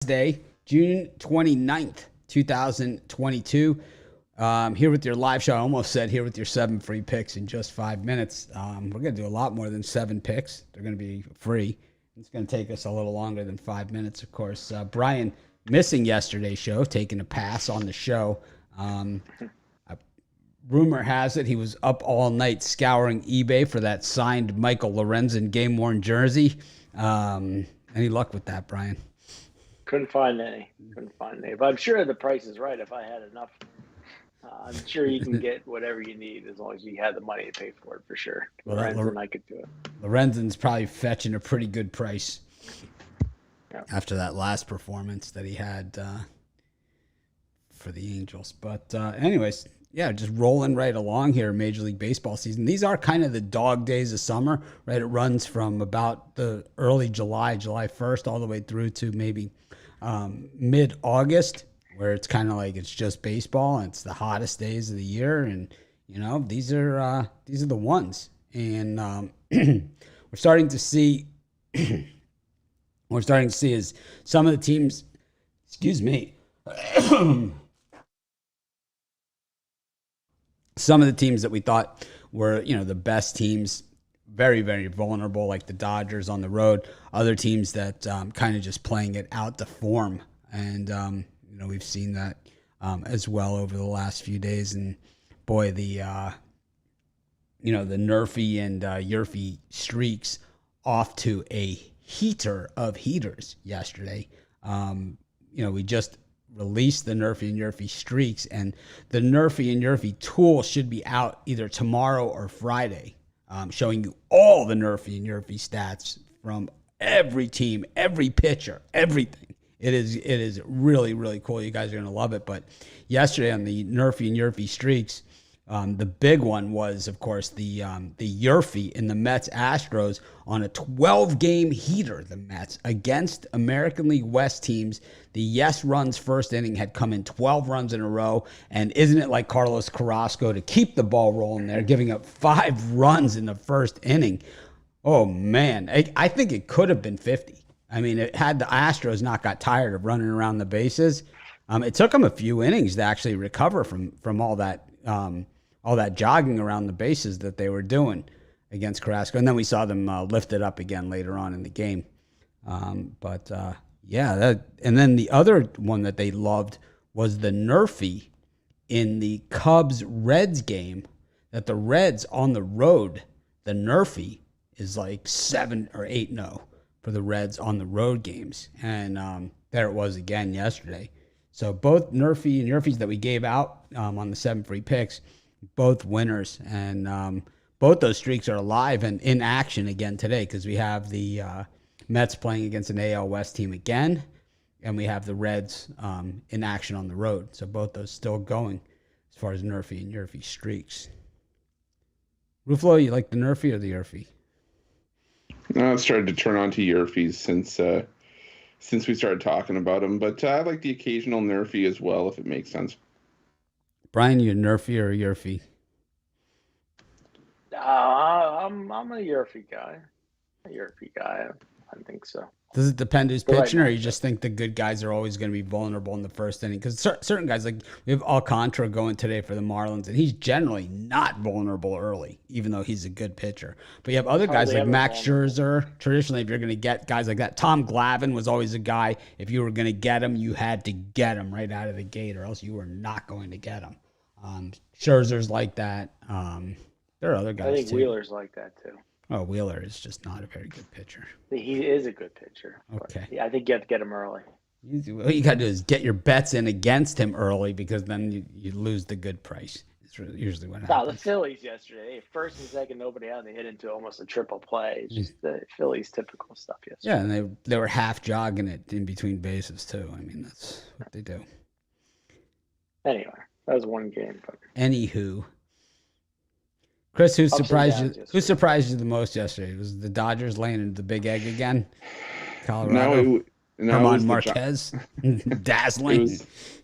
Wednesday, June 29th, 2022. Here with your live show. I almost said here with your 7 free picks in just 5 minutes. We're going to do a lot more than 7 picks. They're going to be free. It's going to take us a little longer than 5 minutes, of course. Brian missing yesterday's show, taking a pass on the show. Rumor has it he was up all night scouring eBay for that signed Michael Lorenzen game-worn jersey. Any luck with that, Brian? Couldn't find any. But I'm sure the price is right if I had enough. I'm sure you can get whatever you need as long as you have the money to pay for it, for sure. Well, Lorenzen, I could do it. Lorenzen's probably fetching a pretty good price after that last performance that he had for the Angels. But anyways, yeah, just rolling right along here, Major League Baseball season. These are kind of the dog days of summer, right? It runs from about the early July 1st, all the way through to maybe mid-August, where it's kind of like it's just baseball and it's the hottest days of the year. And, you know, these are the ones. And we're starting to see is some of the teams, some of the teams that we thought were, the best teams, very, very vulnerable, like the Dodgers on the road. Other teams that kind of just playing it out to form. And, we've seen that as well over the last few days. And, boy, the Nerfy and Yurfy streaks off to a heater of heaters yesterday. We just release the Nerfy and Yurfy streaks, and the Nerfy and Yurfy tool should be out either tomorrow or Friday, showing you all the Nerfy and Yurfy stats from every team, every pitcher, everything. It is really, really cool. You guys are going to love it. But yesterday on the Nerfy and Yurfy streaks, the big one was, of course, the Yurfy in the Mets-Astros on a 12-game heater, the Mets, against American League West teams. The Yes Runs first inning had come in 12 runs in a row, and isn't it like Carlos Carrasco to keep the ball rolling there, giving up 5 runs in the first inning? Oh, man. I think it could have been 50. I mean, it had the Astros not got tired of running around the bases. It took them a few innings to actually recover from all that jogging around the bases that they were doing against Carrasco. And then we saw them lift it up again later on in the game. And then the other one that they loved was the Nerfy in the Cubs-Reds game, that the Reds on the road, the Nerfy is like 7 or 8-0 for the Reds on the road games. And there it was again yesterday. So both Nerfy and Yurfies that we gave out on the 7 free picks, both winners. And both those streaks are alive and in action again today, because we have the Mets playing against an AL West team again, and we have the Reds in action on the road. So both those still going as far as Nerfy and Yurfy streaks. Ruflo, you like the Nerfy or the Yurfy? I've started to turn on to Yurfies since we started talking about them, but I like the occasional Nerfy as well, if it makes sense. Brian, you a Nerfy or a Yurfy? I'm a Yurfy guy. I think so. Does it depend who's pitching, or you just think the good guys are always going to be vulnerable in the first inning? Because certain guys, like we have Alcantara going today for the Marlins, and he's generally not vulnerable early, even though he's a good pitcher. But you have other guys like Max Scherzer. Traditionally, if you're going to get guys like that, Tom Glavine was always a guy, if you were going to get him, you had to get him right out of the gate, or else you were not going to get him. Scherzer's like that. There are other guys, I think too. Wheeler's like that, too. Oh, Wheeler is just not a very good pitcher. He is a good pitcher. Okay. Yeah, I think you have to get him early. What you got to do is get your bets in against him early, because then you lose the good price. It's usually what happens. No, the Phillies yesterday, first and second, nobody out. They hit into almost a triple play. It's just the Phillies' typical stuff yesterday. Yeah, and they were half jogging it in between bases, too. I mean, that's what they do. Anyway, that was one game. But... Anywho. Chris, who surprised you the most yesterday? Was the Dodgers laying into the big egg again? Colorado. Herman Marquez, dazzling.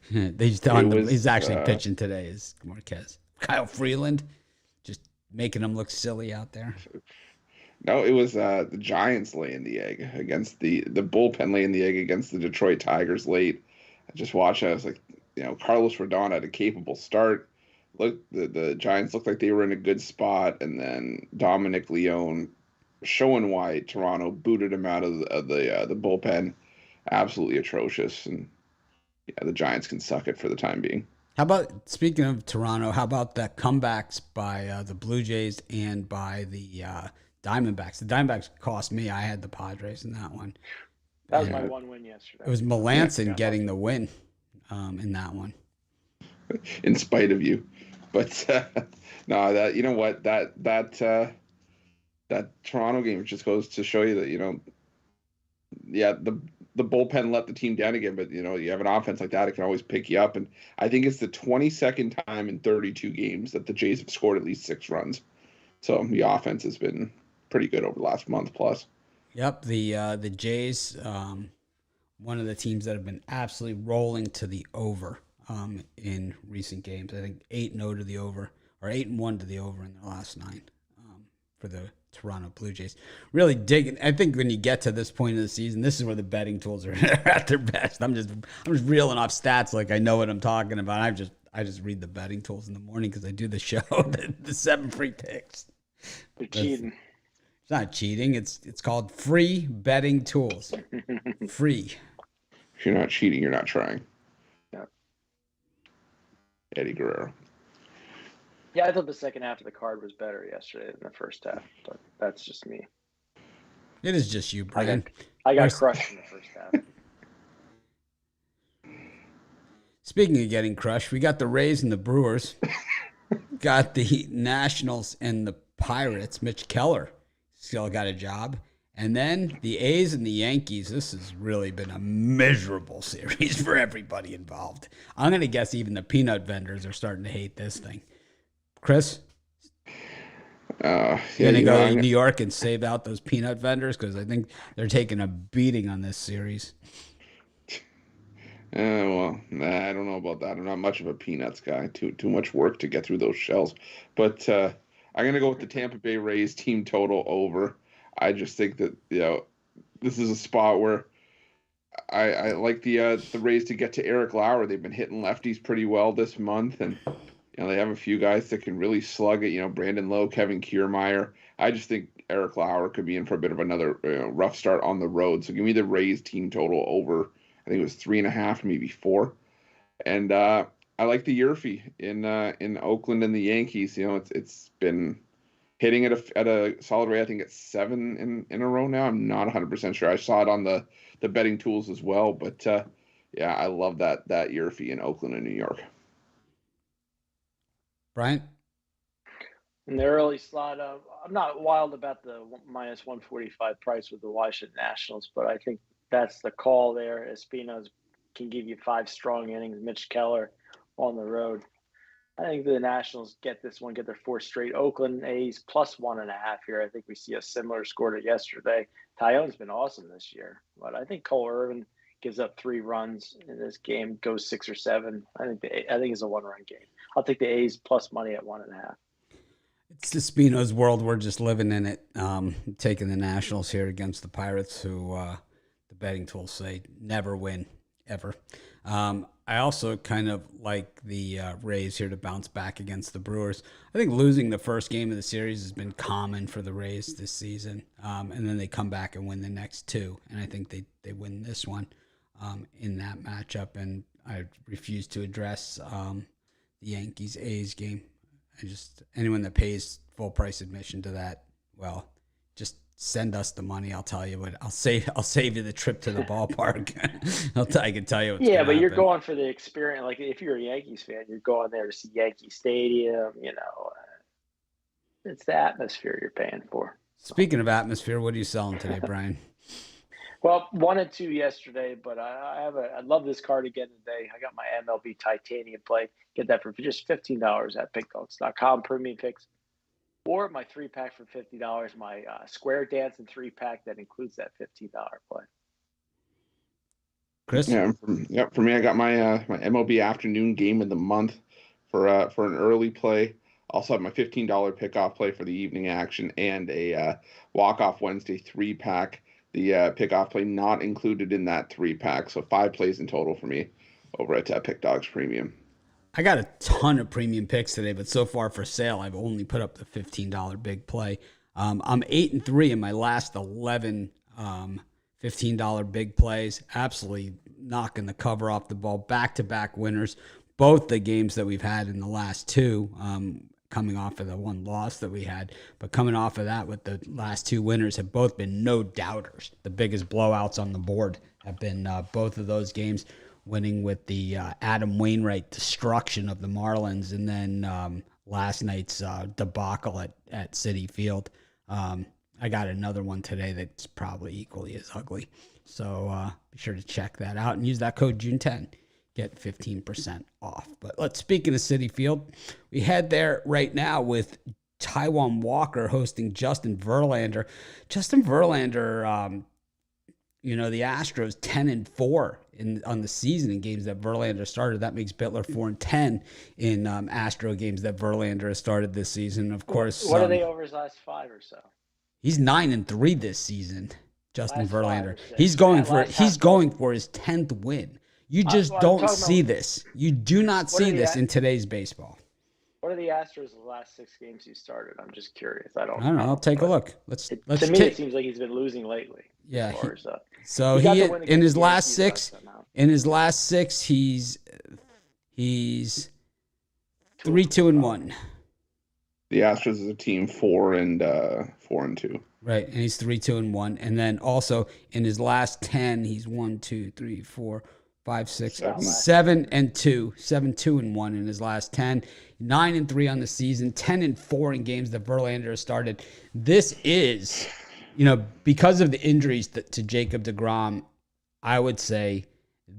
He's actually pitching today. Is Marquez? Kyle Freeland, just making him look silly out there. No, it was the Giants laying the egg against the bullpen laying the egg against the Detroit Tigers late. I just watched it. I was like, Carlos Rodon had a capable start. Look, the Giants looked like they were in a good spot, and then Dominic Leone showing why Toronto booted him out of the bullpen. Absolutely atrocious, and yeah, the Giants can suck it for the time being. How about, speaking of Toronto, how about the comebacks by the Blue Jays and by the Diamondbacks? The Diamondbacks cost me. I had the Padres in that one. That was my one win yesterday. It was Melanson getting the win in that one. In spite of you. But no, that, you know what, that Toronto game just goes to show you that, yeah, the bullpen let the team down again, but you have an offense like that, it can always pick you up. And I think it's the 22nd time in 32 games that the Jays have scored at least 6 runs. So the offense has been pretty good over the last month plus. Yep, the Jays, one of the teams that have been absolutely rolling to the over in recent games. I think 8-0 to the over, or 8-1 to the over in their last 9 for the Toronto Blue Jays. Really digging. I think when you get to this point of the season, this is where the betting tools are at their best. I'm just reeling off stats like I know what I'm talking about. I just read the betting tools in the morning because I do the show, the 7 free picks. You're cheating. It's not cheating. It's called free betting tools. Free. If you're not cheating, you're not trying. Yeah. Eddie Guerrero. Yeah, I thought the second half of the card was better yesterday than the first half, but that's just me. It is just you, Brian. I got crushed in the first half. Speaking of getting crushed, we got the Rays and the Brewers. Got the Nationals and the Pirates. Mitch Keller still got a job. And then the A's and the Yankees. This has really been a miserable series for everybody involved. I'm going to guess even the peanut vendors are starting to hate this thing. Chris? Yeah, you're going to go to New York and save out those peanut vendors? Because I think they're taking a beating on this series. Well, I don't know about that. I'm not much of a peanuts guy. Too much work to get through those shells. But I'm going to go with the Tampa Bay Rays team total over. I just think that this is a spot where I like the Rays to get to Eric Lauer. They've been hitting lefties pretty well this month, and they have a few guys that can really slug it. Brandon Lowe, Kevin Kiermaier. I just think Eric Lauer could be in for a bit of another rough start on the road. So give me the Rays team total over. I think it was 3.5, maybe 4. And I like the Yerfie in Oakland and the Yankees. It's been hitting at a solid rate. I think it's 7 in a row now. I'm not 100% sure. I saw it on the betting tools as well. But yeah, I love that Yerfie in Oakland and New York. Brian? In the early slot, I'm not wild about the minus 145 price with the Washington Nationals, but I think that's the call there. Espino's can give you 5 strong innings. Mitch Keller on the road. I think the Nationals get this one, get their 4th straight. Oakland A's plus 1.5 here. I think we see a similar score to yesterday. Tyone's been awesome this year, but I think Cole Irvin gives up 3 runs in this game, goes 6 or 7. I think it's a 1-run game. I'll take the A's plus money at 1.5. It's Espino's world. We're just living in it. Taking the Nationals here against the Pirates, who the betting tools say never win, ever. I also kind of like the Rays here to bounce back against the Brewers. I think losing the first game of the series has been common for the Rays this season. And then they come back and win the next 2. And I think they win this one in that matchup. And I refuse to address the Yankees-A's game. Anyone that pays full price admission to that, well, just send us the money. I'll tell you what. I'll save you the trip to the ballpark. I can tell you. Yeah, but you're going for the experience. Like if you're a Yankees fan, you're going there to see Yankee Stadium. It's the atmosphere you're paying for. Speaking of atmosphere, what are you selling today, Brian? Well, 1 and 2 yesterday, but I love this card again today. I got my MLB Titanium play. Get that for just $15 at pickdogs.com, premium picks. Or my 3-pack for $50, my Square Dance and 3-pack that includes that $15 play. Chris? Yeah, for me, I got my my MLB afternoon game of the month for an early play. Also have my $15 pickoff play for the evening action and a walk-off Wednesday 3-pack. The pickoff play not included in that 3-pack, so 5 plays in total for me over at Pick Dogs Premium. I got a ton of premium picks today, but so far for sale, I've only put up the $15 big play. I'm 8-3 in my last 11 $15 big plays. Absolutely knocking the cover off the ball. Back-to-back winners. Both the games that we've had in the last two, coming off of the one loss that we had, but coming off of that with the last 2 winners have both been no doubters. The biggest blowouts on the board have been both of those games, winning with the Adam Wainwright destruction of the Marlins, and then last night's debacle at Citi Field. I got another one today that's probably equally as ugly. So be sure to check that out and use that code June10. Get 15% off. But speaking of Citi Field, we head there right now with Taijuan Walker hosting Justin Verlander. Justin Verlander, the Astros 10-4 on the season in games that Verlander started. That makes Bitler 4-10 in Astro games that Verlander has started this season. Of course, what are they over his last 5 or so? He's 9-3 this season. Justin Last Verlander. 5 or 6. He's going for his 10th win. You just don't see this. You do not see this in today's baseball. What are the Astros' last 6 games he started? I'm just curious. I don't know. I'll take a look. To me, it seems like he's been losing lately. Yeah. So he in his last 6. In his last 6, he's 3-2-1. The Astros is a team 4-2. Right, and he's 3-2-1, and then also in his last 10, he's 1, 2, 3, 4, 5, 6, 7-2, 7-2-1 in his last 10, 9-3 on the season, 10-4 in games that Verlander has started. This is, because of the injuries to Jacob deGrom, I would say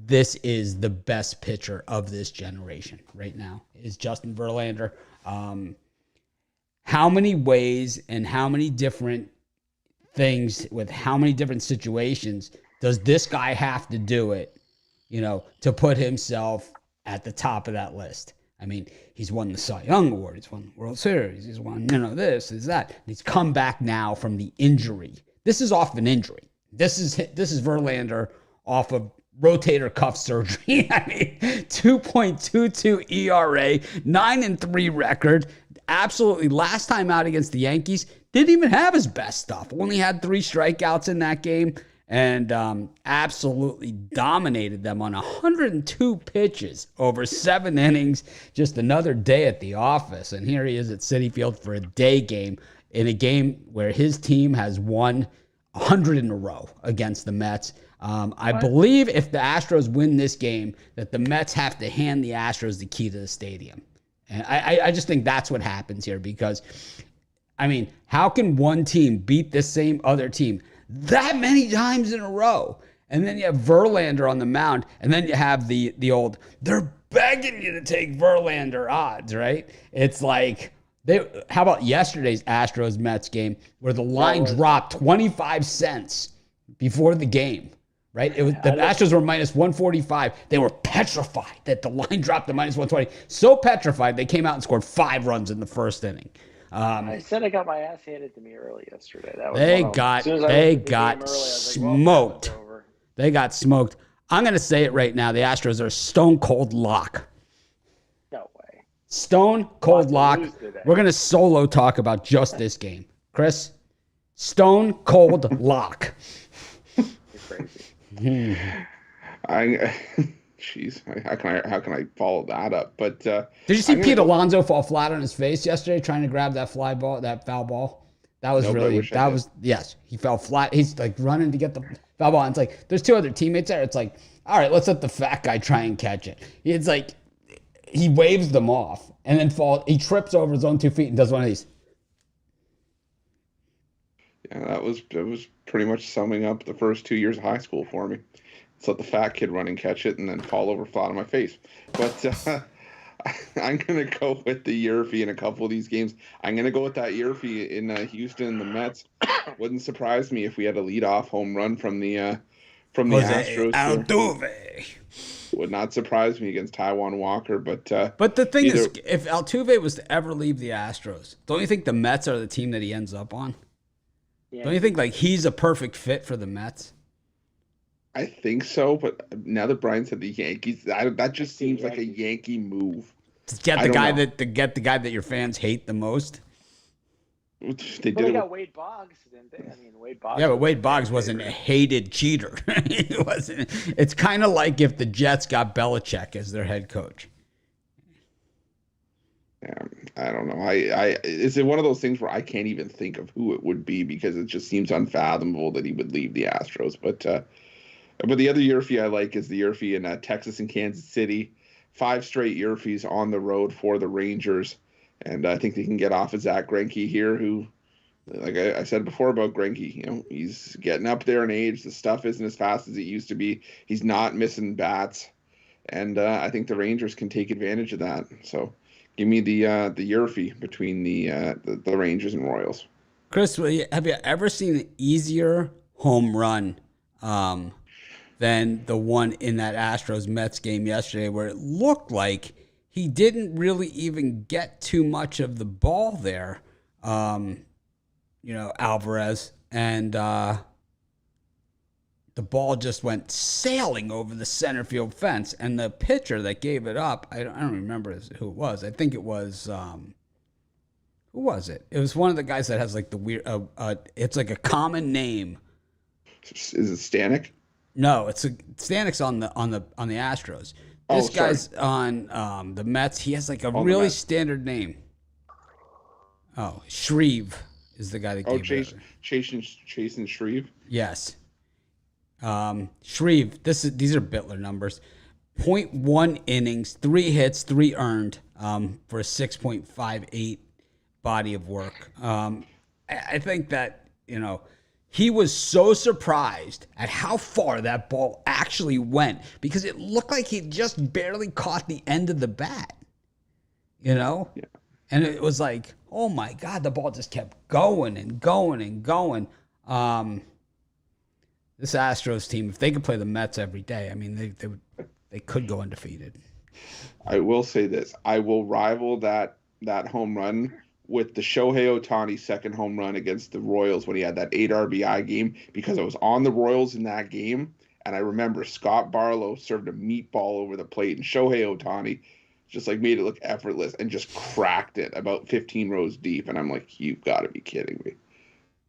this is the best pitcher of this generation right now. Is Justin Verlander. How many ways and how many different things with how many different situations does this guy have to do it, to put himself at the top of that list? I mean, he's won the Cy Young Award. He's won the World Series. He's won, this, is that. And he's come back now from the injury. This is off an injury. This is Verlander off of rotator cuff surgery. I mean, 2.22 ERA, 9-3 record. Absolutely, last time out against the Yankees, didn't even have his best stuff. Only had 3 strikeouts in that game and absolutely dominated them on 102 pitches over 7 innings. Just another day at the office. And here he is at Citi Field for a day game, in a game where his team has won 100 in a row against the Mets. I believe if the Astros win this game, that the Mets have to hand the Astros the key to the stadium. And I just think that's what happens here, because, I mean, how can one team beat the same other team that many times in a row? And then you have Verlander on the mound, and then you have the old, they're begging you to take Verlander odds, right? It's like, how about yesterday's Astros-Mets game where the line dropped 25 cents before the game? Right? The Astros were minus 145. They were petrified that the line dropped to minus 120. So petrified, they came out and scored 5 runs in the first inning. I said I got my ass handed to me early yesterday. They got smoked. They got smoked. I'm going to say it right now. The Astros are stone cold lock. No way. Stone cold lock. We're going to solo talk about just this game. Chris, stone cold lock. You're crazy. Jeez, how can I follow that up? But did you see Pete Alonso fall flat on his face yesterday trying to grab that foul ball? That was yes, he fell flat. He's like running to get the foul ball. And it's like there's 2 other teammates there. It's like, all right, let's let the fat guy try and catch it. It's like he waves them off and then he trips over his own 2 feet and does one of these. Yeah, that was pretty much summing up the first 2 years of high school for me. Let's let the fat kid run and catch it and then fall over flat on my face. But I'm going to go with the Yerfie in a couple of these games. I'm going to go with that Yerfie in Houston and the Mets. Wouldn't surprise me if we had a leadoff home run from the Astros. Altuve. Would not surprise me against Taijuan Walker, but the thing is, if Altuve was to ever leave the Astros, don't you think the Mets are the team that he ends up on? Yeah. Don't you think like he's a perfect fit for the Mets? I think so, but now that Brian said the Yankees, that just seems like a Yankee move. To get the guy that your fans hate the most. They got Wade Boggs, didn't they? I mean, Wade Boggs. Yeah, but Wade Boggs wasn't a hated cheater. He wasn't. It's kind of like if the Jets got Belichick as their head coach. Yeah, I don't know. Is it one of those things where I can't even think of who it would be because it just seems unfathomable that he would leave the Astros. But the other Yerfie I like is the Yerfie in Texas and Kansas City. 5 straight Yerfies on the road for the Rangers. And I think they can get off of Zach Greinke here, who, like I said before about Greinke, he's getting up there in age. The stuff isn't as fast as it used to be. He's not missing bats. And I think the Rangers can take advantage of that. So give me the Yerfie between the Rangers and Royals. Chris, have you ever seen an easier home run than the one in that Astros-Mets game yesterday where it looked like he didn't really even get too much of the ball there, Alvarez, and the ball just went sailing over the center field fence, and the pitcher that gave it up, I don't remember who it was. I think it was, who was it? It was one of the guys that has like the weird, it's like a common name. Is it Stanek? No, Stanek's on the Astros. This guy's on the Mets. He has like a really standard name. Oh, Shreve is the guy that gave it. Chasen Shreve? Yes. Shreve, these are Bittler numbers. 0.1 innings, 3 hits, 3 earned for a 6.58 body of work. I think that, he was so surprised at how far that ball actually went because it looked like he just barely caught the end of the bat, Yeah. And it was like, oh my God, the ball just kept going and going and going. This Astros team, if they could play the Mets every day, I mean, they could go undefeated. I will say this. I will rival that home run with the Shohei Ohtani second home run against the Royals when he had that 8 RBI game because I was on the Royals in that game, and I remember Scott Barlow served a meatball over the plate, and Shohei Ohtani just like made it look effortless and just cracked it about 15 rows deep, and I'm like, you've got to be kidding me.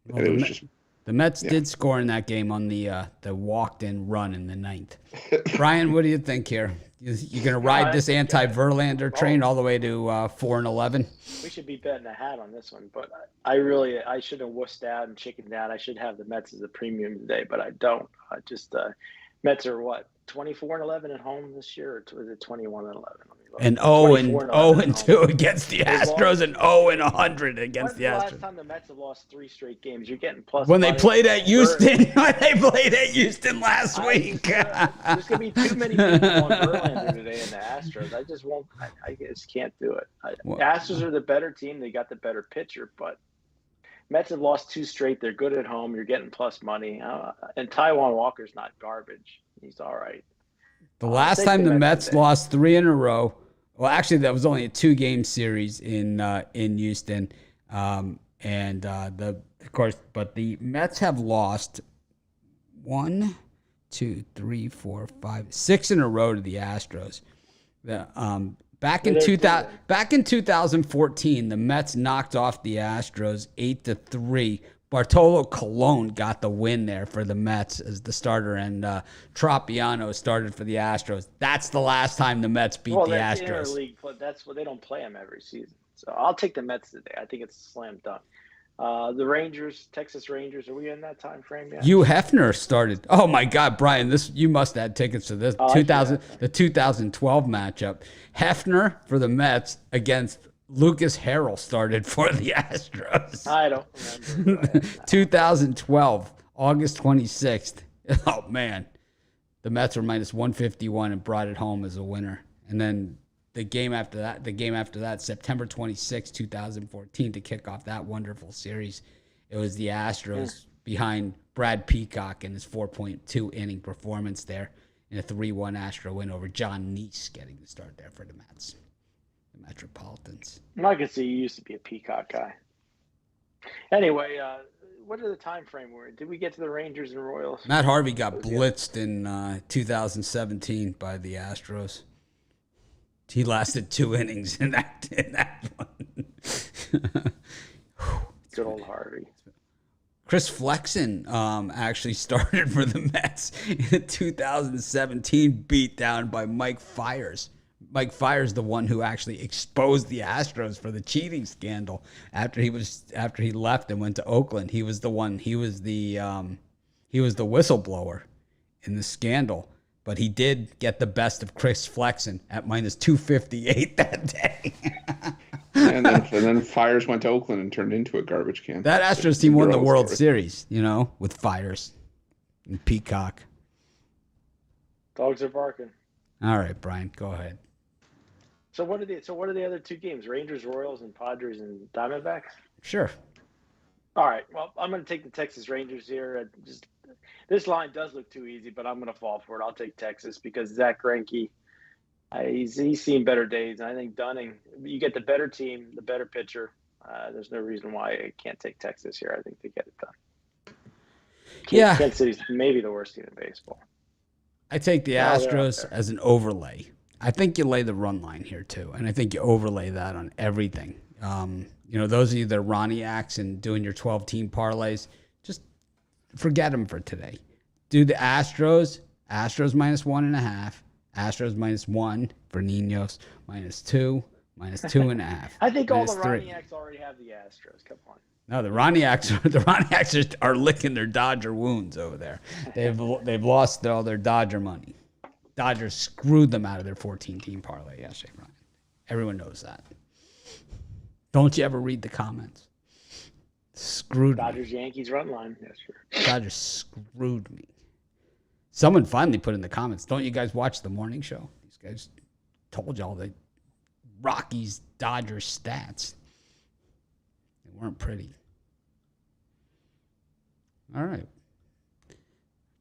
Well, and it was just... The Mets did score in that game on the walked-in run in the 9th. Brian, what do you think here? You going to ride this anti-Verlander train all the way to 4-11? We should be betting a hat on this one, but I should have wussed out and chickened out. I should have the Mets as a premium today, but I don't. I just Mets are what, 24-11 at home this year, or was it 21-11? And 0-2 against the Astros, and 0-100 against the Astros. When's the last time the Mets have lost 3 straight games? You're getting plus. When they played at Houston, last week. There's gonna be too many people on Verlander today in the Astros. I just won't. I just can't do it. Astros are the better team. They got the better pitcher, but Mets have lost 2 straight. They're good at home. You're getting plus money, and Taijuan Walker's not garbage. He's all right. The last time the Mets lost 3 in a row, well, actually, that was only a 2-game series in Houston, but the Mets have lost 1, 2, 3, 4, 5, 6 in a row to the Astros. Back in 2014, the Mets knocked off the Astros 8-3. Bartolo Colon got the win there for the Mets as the starter, and Tropiano started for the Astros. That's the last time the Mets beat the Astros. Interleague, that's what they don't play them every season. So I'll take the Mets today. I think it's a slam dunk. The Rangers, Texas Rangers, are we in that time frame yet? Hugh Hefner started. Oh my God, Brian! You must have had tickets to this. 2012 matchup. Hefner for the Mets against Lucas Harrell started for the Astros. I don't remember. 2012, August 26th. Oh, man. The Mets were minus 151 and brought it home as a winner. And then the game after that, September 26, 2014, to kick off that wonderful series, it was the Astros behind Brad Peacock and his 4.2 inning performance there in a 3-1 Astro win over John Neese, getting the start there for the Mets, the Metropolitans. I can see you used to be a Peacock guy. Anyway, what are the time frame were? Did we get to the Rangers and Royals? Matt Harvey got blitzed in 2017 by the Astros. He lasted 2 innings in that one. Good old Harvey. Chris Flexen actually started for the Mets in a 2017 beatdown by Mike Fiers. Mike Fiers, the one who actually exposed the Astros for the cheating scandal after he left and went to Oakland. He was the whistleblower in the scandal. But he did get the best of Chris Flexen at minus 258 that day. and then Fiers went to Oakland and turned into a garbage can. That Astros team won the World Series, with Fiers and Peacock. Dogs are barking. All right, Brian, go ahead. So what are the other 2 games? Rangers, Royals, and Padres and Diamondbacks? Sure. All right. Well, I'm going to take the Texas Rangers here. This line does look too easy, but I'm going to fall for it. I'll take Texas because Zach Greinke, he's seen better days. And I think Dunning, you get the better team, the better pitcher. There's no reason why I can't take Texas here. I think they get it done. Kansas City's maybe the worst team in baseball. I take the Astros as an overlay. I think you lay the run line here too, and I think you overlay that on everything. Those of you that are Ronniacs and doing your 12-team parlays, just forget them for today. Do the Astros minus 1.5, Astros minus 1 for Ninos, minus 2, minus 2.5. I think all the Ronniacs already have the Astros. Come on. No, the Ronniacs are licking their Dodger wounds over there. They've lost all their Dodger money. Dodgers screwed them out of their 14-team parlay yesterday, Ryan. Everyone knows that. Don't you ever read the comments? Screwed Dodgers, me. Yankees run line. Yes, sure. Dodgers screwed me. Someone finally put in the comments, don't you guys watch the morning show? These guys told y'all the Rockies Dodgers stats. They weren't pretty. All right.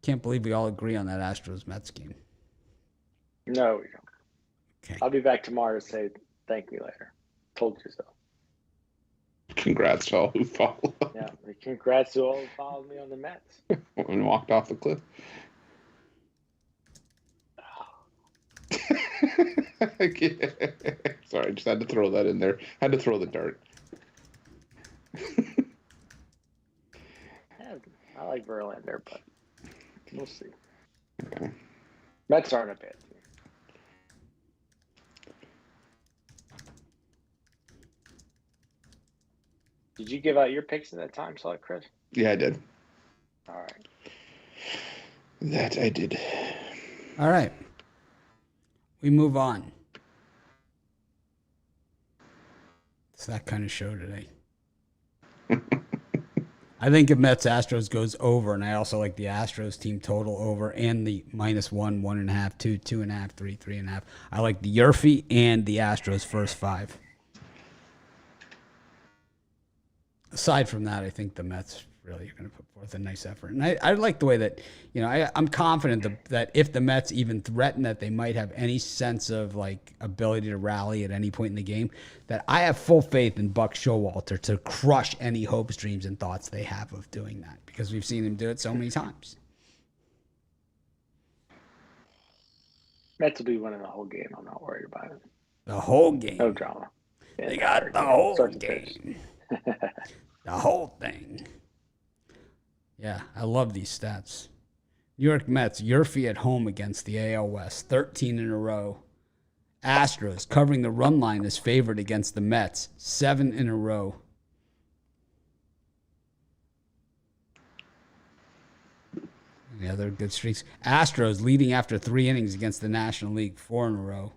Can't believe we all agree on that Astros-Mets game. No, we don't. Okay. I'll be back tomorrow to say thank me later. Told you so. Congrats to all who followed. Yeah, congrats to all who followed me on the Mets. And walked off the cliff. Sorry, just had to throw that in there. Had to throw the dart. Yeah, I like Verlander, but we'll see. Okay. Mets aren't a bad team. Did you give out your picks in that time slot, Chris? Yeah, I did. All right. That I did. All right. We move on. It's that kind of show today. I think if Mets Astros goes over, and I also like the Astros team total over and the minus 1, 1.5, 2, 2.5, 3, 3.5. I like the Yerfy and the Astros first 5. Aside from that, I think the Mets really are going to put forth a nice effort. And I like the way that, I'm confident that if the Mets even threaten that they might have any sense of ability to rally at any point in the game, that I have full faith in Buck Showalter to crush any hopes, dreams, and thoughts they have of doing that, because we've seen him do it so many times. Mets will be winning the whole game. I'm not worried about it. The whole game. No drama. Yeah, they got the whole game. The whole thing. Yeah, I love these stats. New York Mets, Yerfy at home against the AL West, 13 in a row. Astros covering the run line is favored against the Mets, 7 in a row. Any other good streaks? Astros leading after 3 innings against the National League, 4 in a row.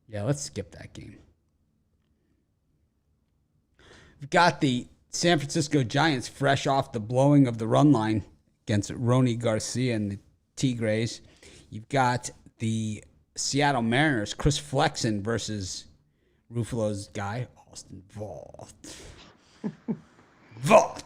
Yeah, let's skip that game. We've got the San Francisco Giants fresh off the blowing of the run line against Ronny Garcia and the Tigres. You've got the Seattle Mariners, Chris Flexen versus Ruffalo's guy, Austin Voth. Voth!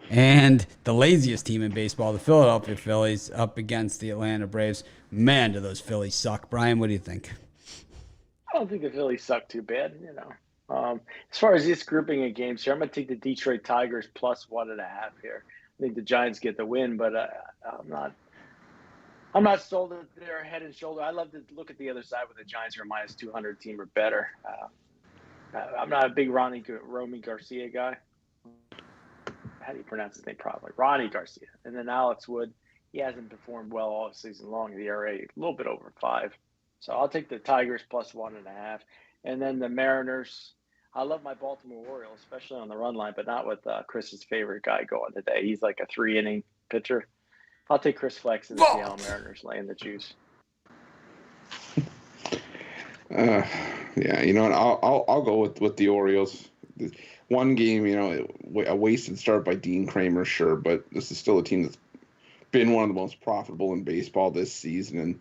And the laziest team in baseball, the Philadelphia Phillies, up against the Atlanta Braves. Man, do those Phillies suck. Brian, what do you think? I don't think the Phillies suck too bad. As far as this grouping of games here, I'm going to take the Detroit Tigers plus 1.5 here. I think the Giants get the win, but I'm not. I'm not sold that they're head and shoulder. I love to look at the other side where the Giants are a minus 200 team or better. I'm not a big Romy Garcia guy. How do you pronounce his name properly? Ronnie Garcia. And then Alex Wood. He hasn't performed well all season long. The ERA a little bit over 5. So I'll take the Tigers plus 1.5. And then the Mariners. I love my Baltimore Orioles, especially on the run line, but not with Chris's favorite guy going today. He's like a 3-inning pitcher. I'll take Chris Flex and the Seattle Mariners laying the juice. Yeah, you know, and I'll go with the Orioles. One game, you know, a wasted start by Dean Kramer, sure, but this is still a team that's been one of the most profitable in baseball this season, and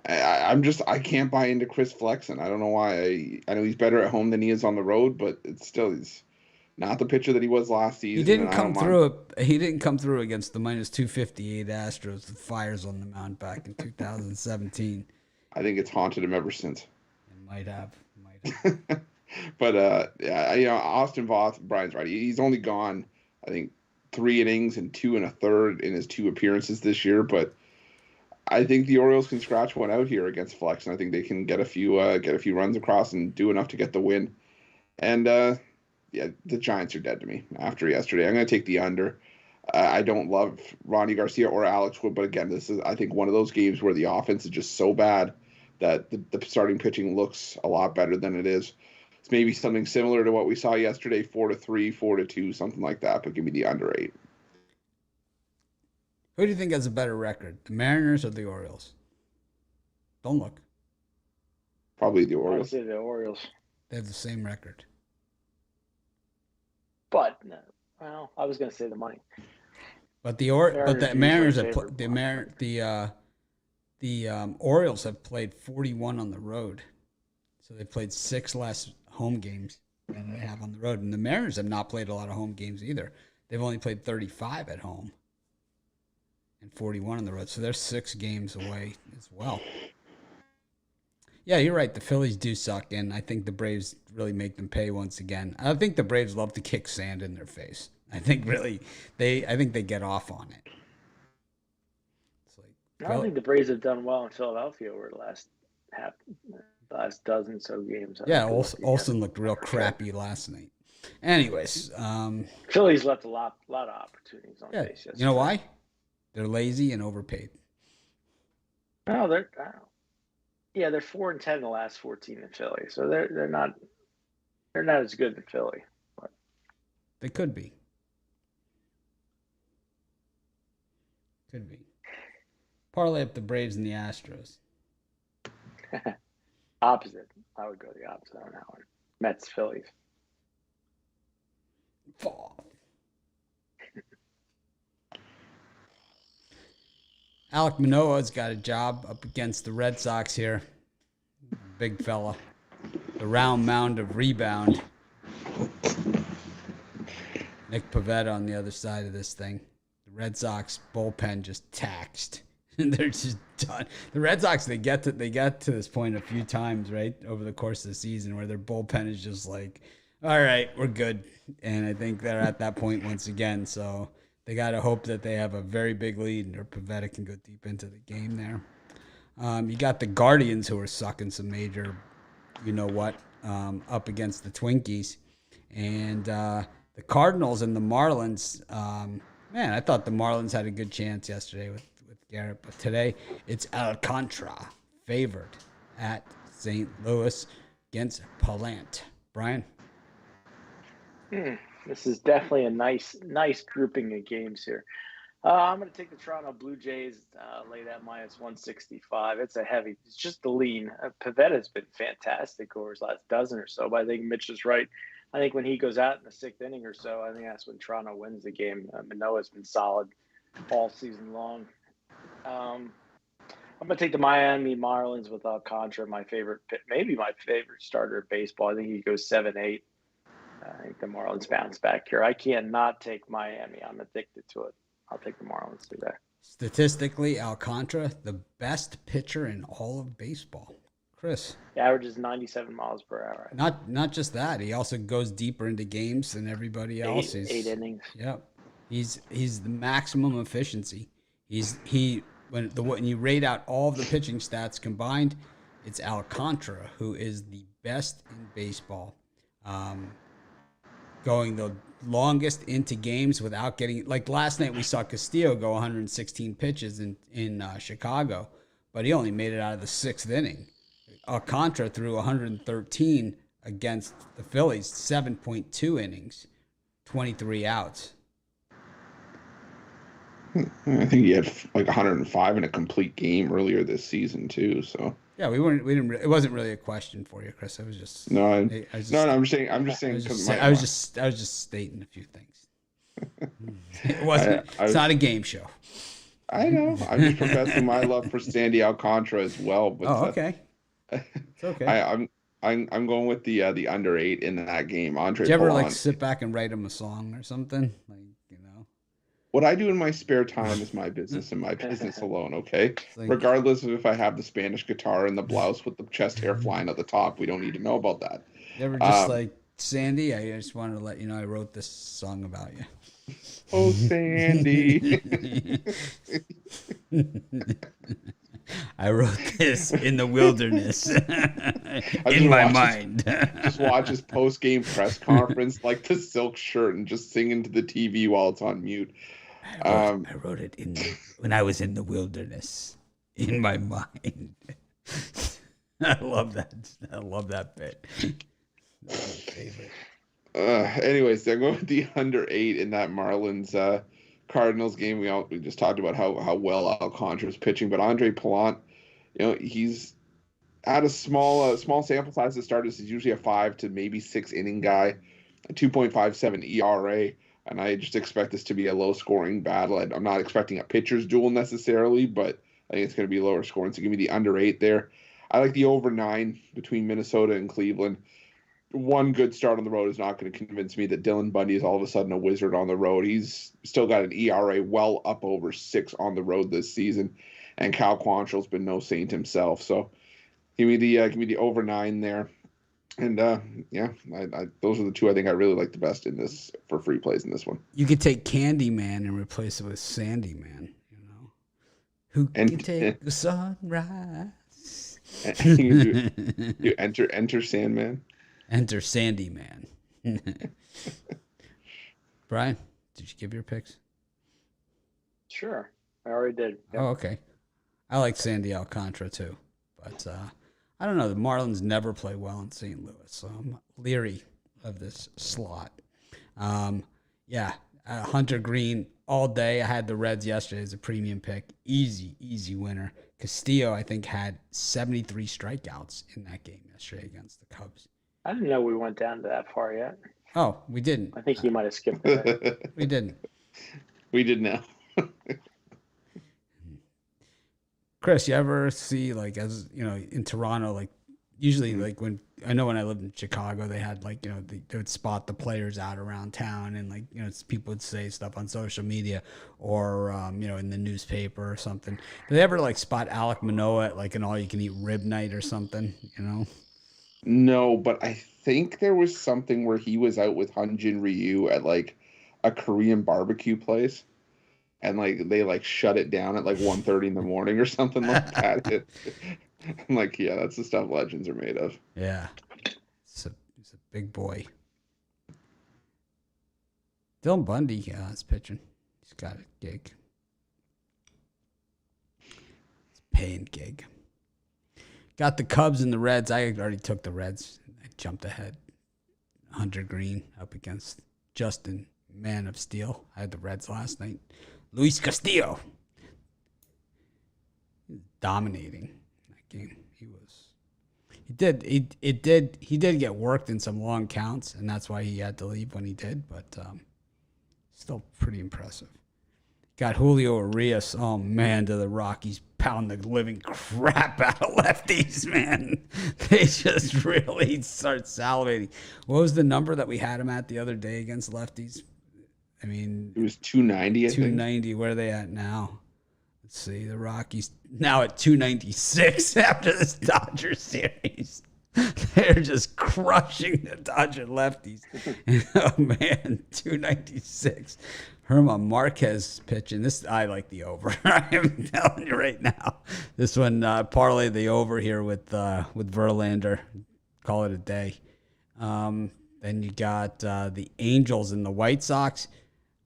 I can't buy into Chris Flexen. I don't know why. I know he's better at home than he is on the road, but he's not the pitcher that he was last season. He didn't come through. He didn't come through against the minus 258 Astros with fires on the mound back in 2017. I think it's haunted him ever since. It might have. But yeah, you know, Austin Voth, Brian's right. He's only gone, I think, 3 innings and 2 1/3 in his 2 appearances this year. But I think the Orioles can scratch one out here against Flex, and I think they can get a few runs across and do enough to get the win. And yeah, the Giants are dead to me after yesterday. I'm going to take the under. I don't love Ronnie Garcia or Alex Wood, but again, this is, I think, one of those games where the offense is just so bad that the starting pitching looks a lot better than it is. It's maybe something similar to what we saw yesterday, 4-3, 4-2, something like that, but give me the under 8. Who do you think has a better record, the Mariners or the Orioles? Don't look. Probably the Orioles. I'd say the Orioles. They have the same record. But no, well, I was going to say the money. But the Mariners have the Orioles have played 41 on the road, so they played 6 less home games than they have on the road. And the Mariners have not played a lot of home games either. They've only played 35 at home and 41 on the road, so they're 6 games away as well. Yeah, you're right. The Phillies do suck, and I think the Braves really make them pay once again. I think the Braves love to kick sand in their face. I think they get off on it. It's like, I don't think the Braves have done well in Philadelphia over the last dozen so games. Yeah, Olsen looked real crappy last night. Anyways, Phillies left a lot of opportunities on base yesterday. You know why? They're lazy and overpaid. No, they're 4-10 in the last 14 in Philly, so they're not as good as Philly. But. They could be. Could be. Parlay up the Braves and the Astros. Opposite. I would go the opposite on that one. Mets, Phillies. Alek Manoah's got a job up against the Red Sox here. Big fella. The round mound of rebound. Nick Pivetta on the other side of this thing. The Red Sox bullpen just taxed. They're just done. The Red Sox, they get to this point a few times, right, over the course of the season where their bullpen is just like, all right, we're good. And I think they're at that point once again. So they got to hope that they have a very big lead or Pivetta can go deep into the game there. You got the Guardians who are sucking some major, up against the Twinkies. And the Cardinals and the Marlins, man, I thought the Marlins had a good chance yesterday with Garrett. But today it's Alcantara favored at St. Louis against Palant. Brian? This is definitely a nice grouping of games here. I'm going to take the Toronto Blue Jays, lay that minus 165. It's just the lean. Pavetta's been fantastic over his last dozen or so, but I think Mitch is right. I think when he goes out in the 6th inning or so, I think that's when Toronto wins the game. Manoah's been solid all season long. I'm going to take the Miami Marlins with Alcantara, maybe my favorite starter of baseball. I think he goes 7-8. I think the Marlins bounce back here. I can't not take Miami. I'm addicted to it. I'll take the Marlins today. Statistically, Alcantara, the best pitcher in all of baseball. Chris. The average is 97 miles per hour. Not just that. He also goes deeper into games than everybody else. Eight innings. Yep. He's the maximum efficiency. When you rate out all of the pitching stats combined, it's Alcantara who is the best in baseball. Going the longest into games without getting, like last night we saw Castillo go 116 pitches in Chicago, but he only made it out of the 6th inning. Alcantara threw 113 against the Phillies, 7.2 innings, 23 outs. I think he had like 105 in a complete game earlier this season too. So yeah, it wasn't really a question for you, Chris. It was just I'm just saying I was just stating a few things. It's not a game show. I know. I'm just professing my love for Sandy Alcantara as well. But, okay. It's okay. I'm going with the under 8 in that game. Andre. Did you ever sit back and write him a song or something? What I do in my spare time is my business and my business alone, okay? Regardless of if I have the Spanish guitar and the blouse with the chest hair flying at the top, we don't need to know about that. You ever just Sandy, I just wanted to let you know I wrote this song about you. Oh, Sandy. I wrote this in the wilderness in my mind. Just watch his post-game press conference like the silk shirt and just singing to the TV while it's on mute. I wrote it when I was in the wilderness in my mind. I love that. I love that bit. That's my favorite. Anyways, they're going with the under 8 in that Marlins Cardinals game. We just talked about how well Alcantara's pitching, but Andre Pallante, he's had a small sample size to start. He's usually a 5 to maybe 6 inning guy, a 2.57 ERA, and I just expect this to be a low scoring battle. I'm not expecting a pitcher's duel necessarily, but I think it's going to be lower scoring. So give me the under 8 there. I like the over 9 between Minnesota and Cleveland. One good start on the road is not going to convince me that Dylan Bundy is all of a sudden a wizard on the road. He's still got an ERA well up over 6 on the road this season, and Cal Quantrill's been no saint himself. So give me the over 9 there, and those are the two I think I really like the best in this for free plays in this one. You could take Candyman and replace it with Sandyman. Who can take the sunrise? you enter Sandman. Enter Sandy Man. Brian, did you give your picks? Sure. I already did. Yep. Oh, okay. I like Sandy Alcantara too. But I don't know. The Marlins never play well in St. Louis, so I'm leery of this slot. Hunter Green all day. I had the Reds yesterday as a premium pick. Easy winner. Castillo, I think, had 73 strikeouts in that game yesterday against the Cubs. I didn't know we went down to that far yet. Oh, we didn't. I think you might have skipped it. We didn't. We did now. Chris, you ever see, in Toronto, usually, when I lived in Chicago, they had, they would spot the players out around town and, people would say stuff on social media or, in the newspaper or something. Did they ever, spot Alek Manoah at, an all-you-can-eat rib night or something, No, but I think there was something where he was out with Hyunjin Ryu at a Korean barbecue place, and they shut it down at 1:30 in the morning or something like that. I'm yeah, that's the stuff legends are made of. Yeah, he's a big boy. Dylan Bundy is pitching. He's got a gig. It's a paying gig. Got the Cubs and the Reds. I already took the Reds. I jumped ahead. Hunter Green up against Justin, Man of Steel. I had the Reds last night. Luis Castillo. Dominating that game. He did get worked in some long counts, and that's why he had to leave when he did, but still pretty impressive. Got Julio Urias. Oh man, do the Rockies pound the living crap out of lefties, man. They just really start salivating. What was the number that we had him at the other day against lefties? I mean, it was 290. I think 290. Where are they at now? Let's see. The Rockies now at 296 after this Dodgers series. They're just crushing the Dodger lefties. Oh man, 296. Herman Marquez pitching. This I like the over. I'm telling you right now. This one parlay the over here with Verlander. Call it a day. Then you got the Angels and the White Sox.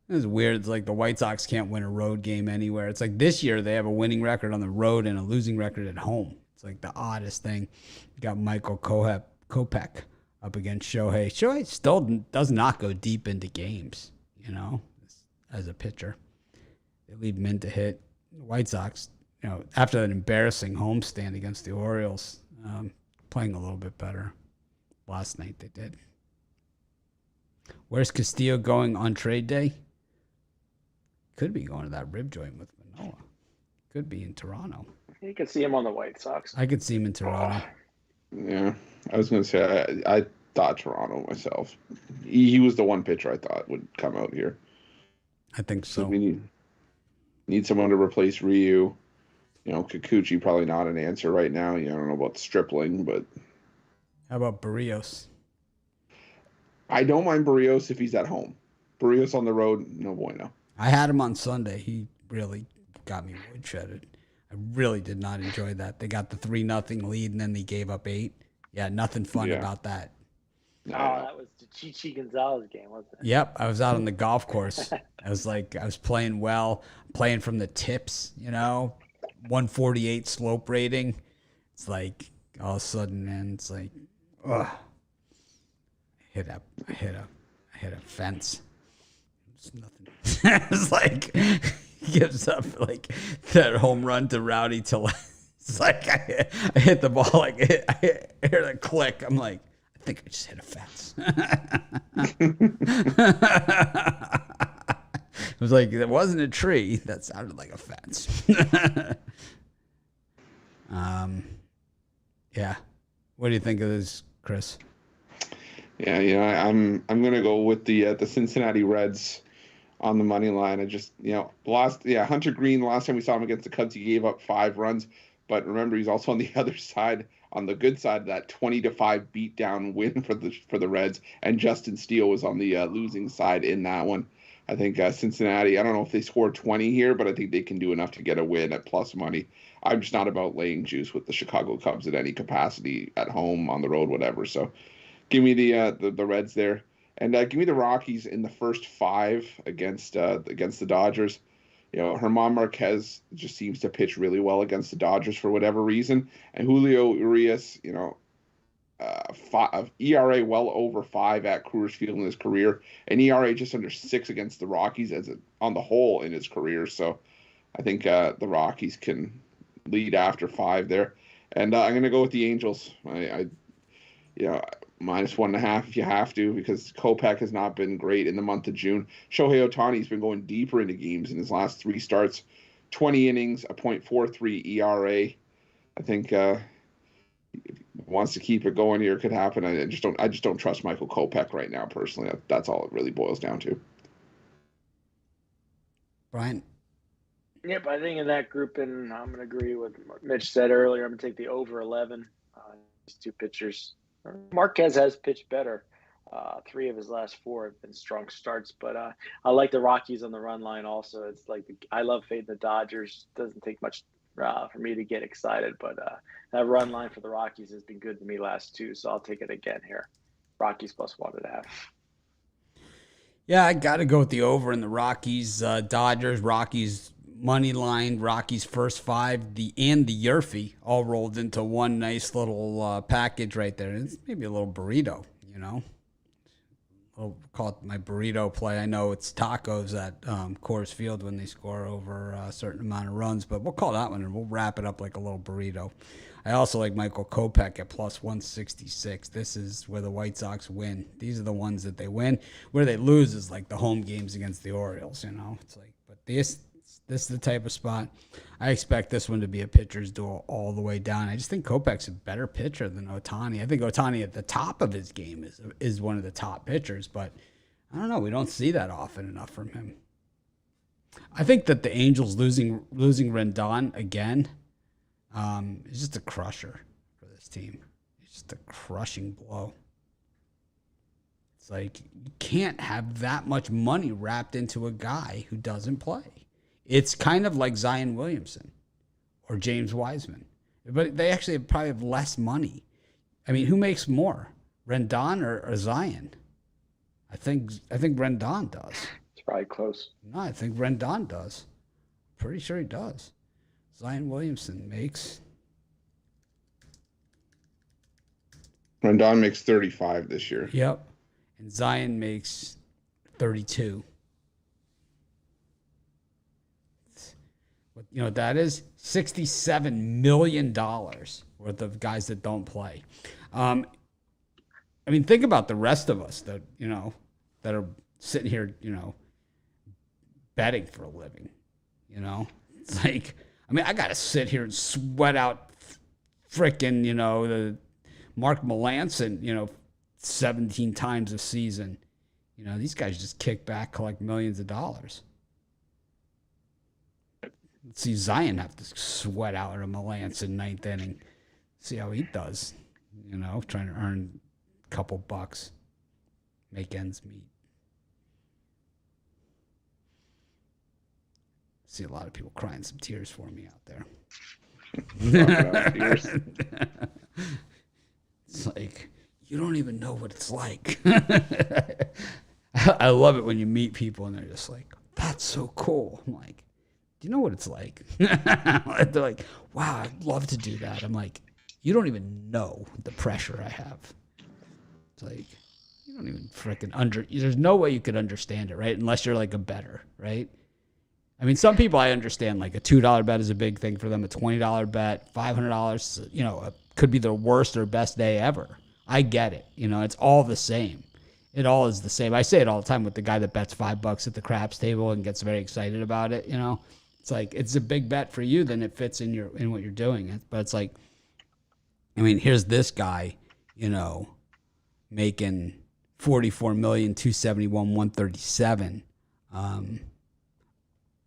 It's weird. It's like the White Sox can't win a road game anywhere. It's like this year they have a winning record on the road and a losing record at home. It's like the oddest thing. You got Michael Kopech up against Shohei. Shohei still does not go deep into games, as a pitcher. They leave him in to hit. The White Sox, after that embarrassing homestand against the Orioles, playing a little bit better. Last night they did. Where's Castillo going on trade day? Could be going to that rib joint with Manoah. Could be in Toronto. You can see him on the White Sox. I could see him in Toronto. Yeah, I was going to say, I thought Toronto myself. He was the one pitcher I thought would come out here. I think so. We need someone to replace Ryu. Kikuchi probably not an answer right now. I don't know about Stripling, but... How about Barrios? I don't mind Barrios if he's at home. Barrios on the road, no bueno. I had him on Sunday. He really got me woodshedded. I really did not enjoy that. They got the 3-0 lead, and then they gave up 8. Yeah, nothing fun about that. No, that was the Chichi Gonzalez game, wasn't it? Yep, I was out on the golf course. I was playing well, playing from the tips, 148 slope rating. It's like all of a sudden, man, it's like, ugh. I hit a fence. It's nothing. It's like gives up like that home run to Rowdy till it's like I hit the ball I hear the click. I'm like, I think I just hit a fence. It was like it wasn't a tree. That sounded like a fence. Yeah. What do you think of this, Chris? Yeah, I'm gonna go with the Cincinnati Reds on the money line. I just Hunter Green. Last time we saw him against the Cubs, he gave up 5 runs. But remember, he's also on the other side, on the good side of that 20-5 beatdown win for the Reds, and Justin Steele was on the losing side in that one. I think Cincinnati. I don't know if they score 20 here, but I think they can do enough to get a win at plus money. I'm just not about laying juice with the Chicago Cubs at any capacity, at home, on the road, whatever. So give me the Reds there. And give me the Rockies in the first 5 against the Dodgers. Herman Marquez just seems to pitch really well against the Dodgers for whatever reason. And Julio Urias, ERA well over 5 at Coors Field in his career, and ERA just under 6 against the Rockies on the whole in his career. So I think the Rockies can lead after 5 there. And I'm going to go with the Angels. Minus 1.5 if you have to, because Kopech has not been great in the month of June. Shohei Ohtani's been going deeper into games in his last 3 starts. 20 innings, a .43 ERA. I think if he wants to keep it going here, it could happen. I just don't trust Michael Kopech right now, personally. That's all it really boils down to. Brian? Yep, I think in that group, and I'm going to agree with what Mitch said earlier. I'm going to take the over 11. These 2 pitchers. Marquez has pitched better. 3 of his last 4 have been strong starts, but I like the Rockies on the run line also. It's like I love fading the Dodgers. Doesn't take much for me to get excited, but that run line for the Rockies has been good to me last 2, so I'll take it again here. Rockies plus 1.5. Yeah, I got to go with the over in the Rockies. Dodgers, Rockies money line, Rockies first 5, the Yerfie all rolled into one nice little package right there. It's maybe a little burrito, I'll call it my burrito play. I know it's tacos at Coors Field when they score over a certain amount of runs, but we'll call that one and we'll wrap it up like a little burrito. I also like Michael Kopech at plus 166. This is where the White Sox win. These are the ones that they win. Where they lose is like the home games against the Orioles, It's like, but this is the type of spot. I expect this one to be a pitcher's duel all the way down. I just think Kopech's a better pitcher than Ohtani. I think Ohtani at the top of his game is one of the top pitchers, but I don't know. We don't see that often enough from him. I think that the Angels losing Rendon again is just a crusher for this team. It's just a crushing blow. It's like you can't have that much money wrapped into a guy who doesn't play. It's kind of like Zion Williamson or James Wiseman, but they actually probably have less money. I mean, who makes more, Rendon or Zion? I think Rendon does. It's probably close. No, I think Rendon does. Pretty sure he does. Zion Williamson makes. Rendon makes 35 this year. Yep. And Zion makes 32. You know what that is? $67 million worth of guys that don't play. I mean, think about the rest of us that, that are sitting here, betting for a living. It's like, I mean, I got to sit here and sweat out frickin', the Mark Melanson, 17 times a season. These guys just kick back, collect millions of dollars. Let's see Zion have to sweat out a Melanson ninth inning. See how he does, trying to earn a couple bucks, make ends meet. See a lot of people crying some tears for me out there. It's like, you don't even know what it's like. I love it when you meet people and they're just like, that's so cool. I'm like, do you know what it's like? They're like, wow, I'd love to do that. I'm like, you don't even know the pressure I have. It's like, you don't even freaking there's no way you could understand it, right? Unless you're like a bettor, right? I mean, some people I understand, like a $2 bet is a big thing for them, a $20 bet, $500, could be their worst or best day ever. I get it. It's all the same. It all is the same. I say it all the time with the guy that bets $5 at the craps table and gets very excited about it. It's like, it's a big bet for you, then it fits in what you're doing. But it's like, I mean, here's this guy, making $44,271,137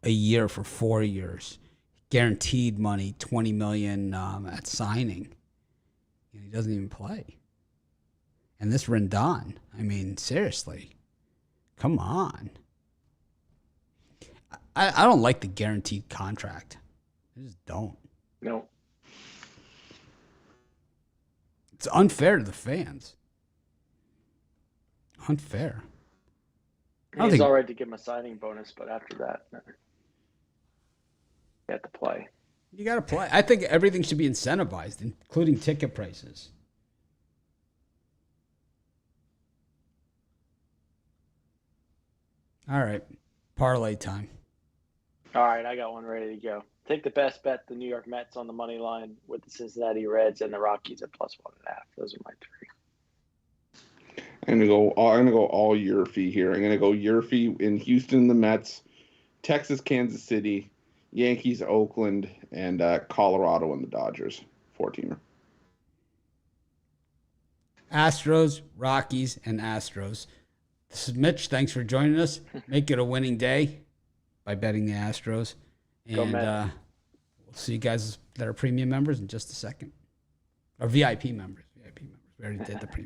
a year for 4 years, guaranteed money, $20 million at signing. And he doesn't even play. And this Rendon, I mean, seriously, come on. I don't like the guaranteed contract. I just don't. No. It's unfair to the fans. Unfair. It's all right to give him a signing bonus, but after that, you have to play. You got to play. I think everything should be incentivized, including ticket prices. All right. Parlay time. All right, I got one ready to go. Take the best bet, the New York Mets on the money line with the Cincinnati Reds and the Rockies at +1.5. Those are my three. I'm gonna go all Yurfie here. I'm gonna go Yurfie in Houston, the Mets, Texas, Kansas City, Yankees, Oakland, and Colorado and the Dodgers. 14er. Astros, Rockies, and Astros. This is Mitch. Thanks for joining us. Make it a winning day by betting the Astros. And we'll see you guys that are premium members in just a second. Or VIP members. We already did the premium.